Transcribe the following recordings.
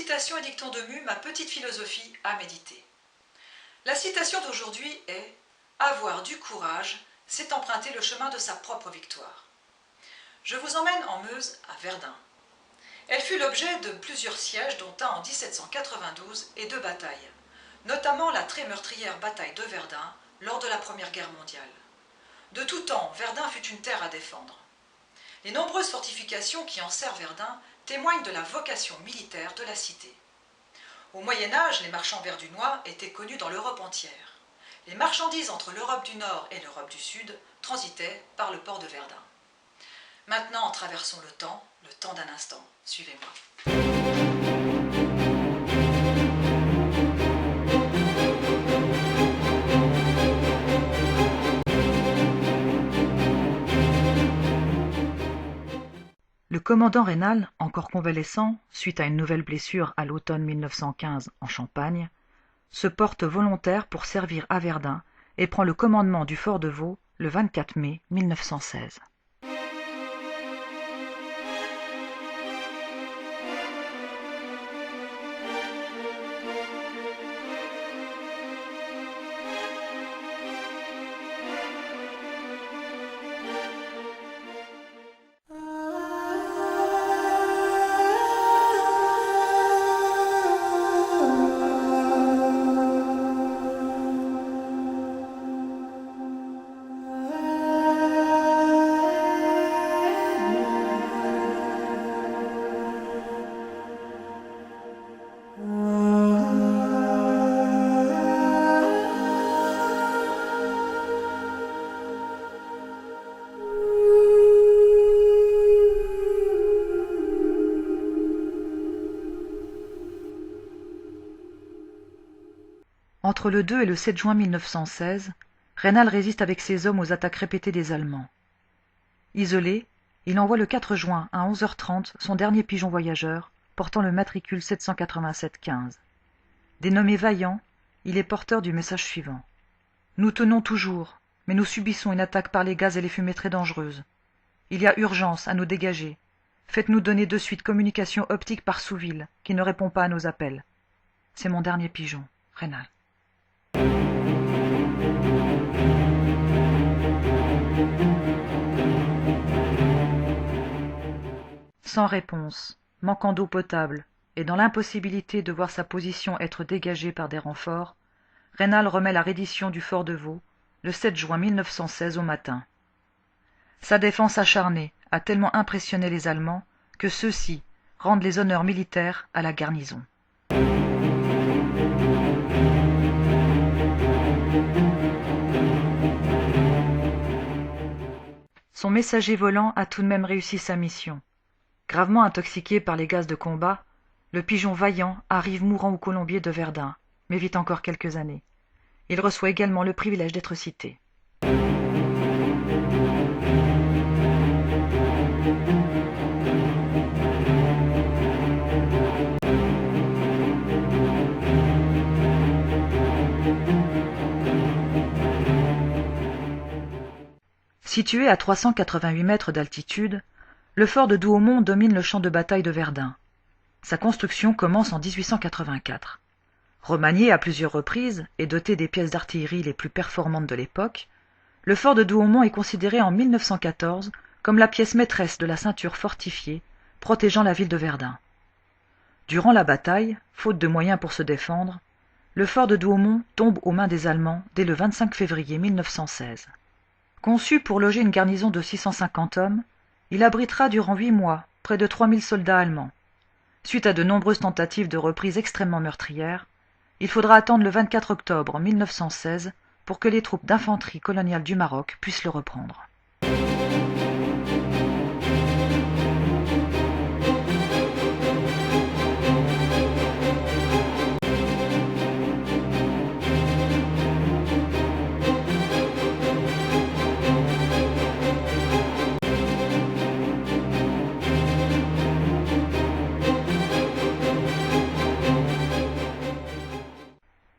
citation et dicton de Mu, ma petite philosophie à méditer. La citation d'aujourd'hui est « Avoir du courage, c'est emprunter le chemin de sa propre victoire ». Je vous emmène en Meuse, à Verdun. Elle fut l'objet de plusieurs sièges, dont un en 1792 et 2 batailles, notamment la très meurtrière bataille de Verdun lors de la Première Guerre mondiale. De tout temps, Verdun fut une terre à défendre. Les nombreuses fortifications qui enserrent Verdun témoignent de la vocation militaire de la cité. Au Moyen-Âge, les marchands verdunois étaient connus dans l'Europe entière. Les marchandises entre l'Europe du Nord et l'Europe du Sud transitaient par le port de Verdun. Maintenant, traversons le temps d'un instant. Suivez-moi. Le commandant Raynal, encore convalescent, suite à une nouvelle blessure à l'automne 1915 en Champagne, se porte volontaire pour servir à Verdun et prend le commandement du fort de Vaux le 24 mai 1916. Entre le 2 et le 7 juin 1916, Raynal résiste avec ses hommes aux attaques répétées des Allemands. Isolé, il envoie le 4 juin à 11h30 son dernier pigeon voyageur, portant le matricule 787-15. Dénommé Vaillant, il est porteur du message suivant. « Nous tenons toujours, mais nous subissons une attaque par les gaz et les fumées très dangereuses. Il y a urgence à nous dégager. Faites-nous donner de suite communication optique par Souville, qui ne répond pas à nos appels. C'est mon dernier pigeon, Raynal. » Sans réponse, manquant d'eau potable, et dans l'impossibilité de voir sa position être dégagée par des renforts, Raynal remet la reddition du fort de Vaux le 7 juin 1916 au matin. Sa défense acharnée a tellement impressionné les Allemands que ceux-ci rendent les honneurs militaires à la garnison. Son messager volant a tout de même réussi sa mission. Gravement intoxiqué par les gaz de combat, le pigeon Vaillant arrive mourant au colombier de Verdun, mais vit encore quelques années. Il reçoit également le privilège d'être cité. Situé à 388 mètres d'altitude, le fort de Douaumont domine le champ de bataille de Verdun. Sa construction commence en 1884. Remanié à plusieurs reprises et doté des pièces d'artillerie les plus performantes de l'époque, le fort de Douaumont est considéré en 1914 comme la pièce maîtresse de la ceinture fortifiée protégeant la ville de Verdun. Durant la bataille, faute de moyens pour se défendre, le fort de Douaumont tombe aux mains des Allemands dès le 25 février 1916. Conçu pour loger une garnison de 650 hommes, il abritera durant 8 mois près de 3000 soldats allemands. Suite à de nombreuses tentatives de reprise extrêmement meurtrières, il faudra attendre le 24 octobre 1916 pour que les troupes d'infanterie coloniale du Maroc puissent le reprendre.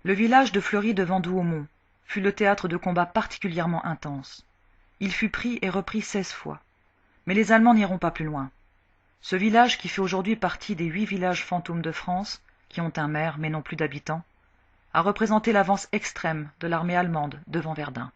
Le village de Fleury-devant-Douaumont fut le théâtre de combats particulièrement intenses. Il fut pris et repris 16 fois. Mais les Allemands n'iront pas plus loin. Ce village, qui fait aujourd'hui partie des 8 villages fantômes de France, qui ont un maire mais n'ont plus d'habitants, a représenté l'avance extrême de l'armée allemande devant Verdun.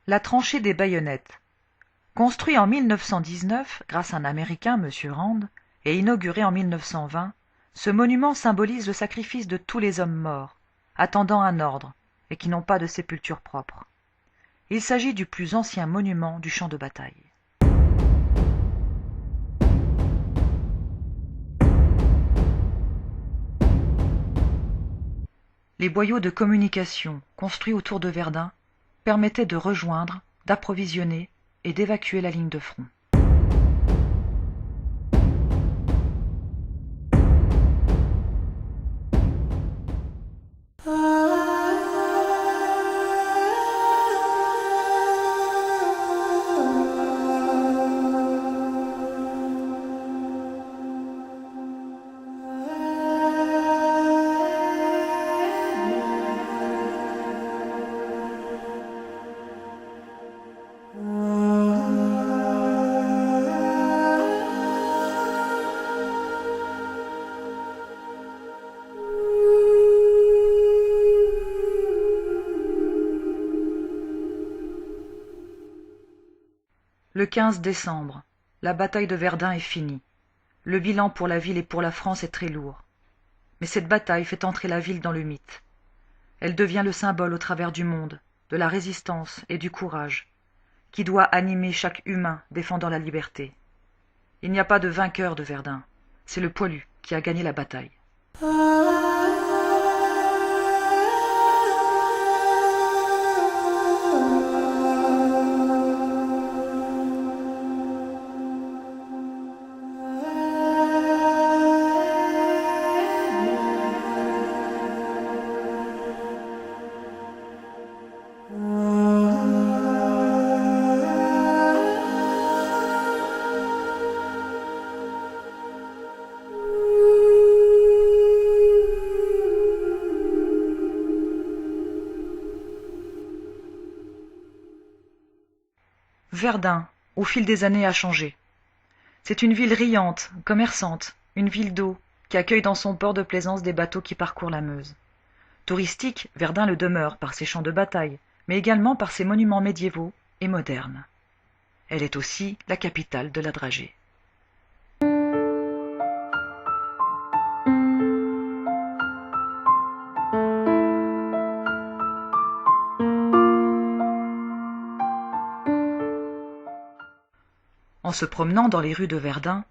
La tranchée des baïonnettes. Construit en 1919 grâce à un Américain, M. Rand, et inauguré en 1920, ce monument symbolise le sacrifice de tous les hommes morts, attendant un ordre, et qui n'ont pas de sépulture propre. Il s'agit du plus ancien monument du champ de bataille. Les boyaux de communication construits autour de Verdun permettaient de rejoindre, d'approvisionner et d'évacuer la ligne de front. Le 15 décembre, la bataille de Verdun est finie. Le bilan pour la ville et pour la France est très lourd. Mais cette bataille fait entrer la ville dans le mythe. Elle devient le symbole au travers du monde, de la résistance et du courage, qui doit animer chaque humain défendant la liberté. Il n'y a pas de vainqueur de Verdun, c'est le poilu qui a gagné la bataille. Verdun, au fil des années, a changé. C'est une ville riante, commerçante, une ville d'eau, qui accueille dans son port de plaisance des bateaux qui parcourent la Meuse. Touristique, Verdun le demeure par ses champs de bataille, mais également par ses monuments médiévaux et modernes. Elle est aussi la capitale de la dragée. En se promenant dans les rues de Verdun,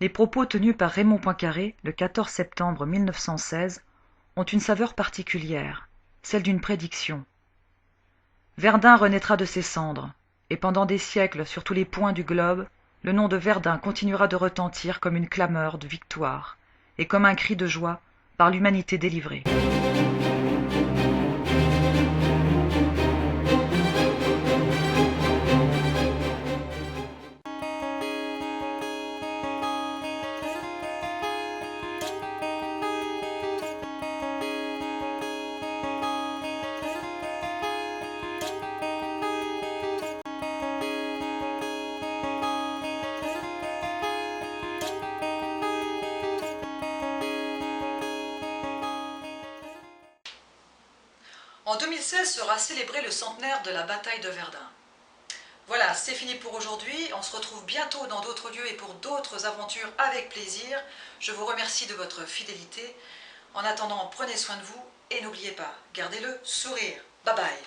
les propos tenus par Raymond Poincaré le 14 septembre 1916 ont une saveur particulière, celle d'une prédiction. Verdun renaîtra de ses cendres, et pendant des siècles sur tous les points du globe, le nom de Verdun continuera de retentir comme une clameur de victoire et comme un cri de joie par l'humanité délivrée. En 2016 sera célébré le centenaire de la bataille de Verdun. Voilà, c'est fini pour aujourd'hui. On se retrouve bientôt dans d'autres lieux et pour d'autres aventures avec plaisir. Je vous remercie de votre fidélité. En attendant, prenez soin de vous et n'oubliez pas, gardez le sourire. Bye bye.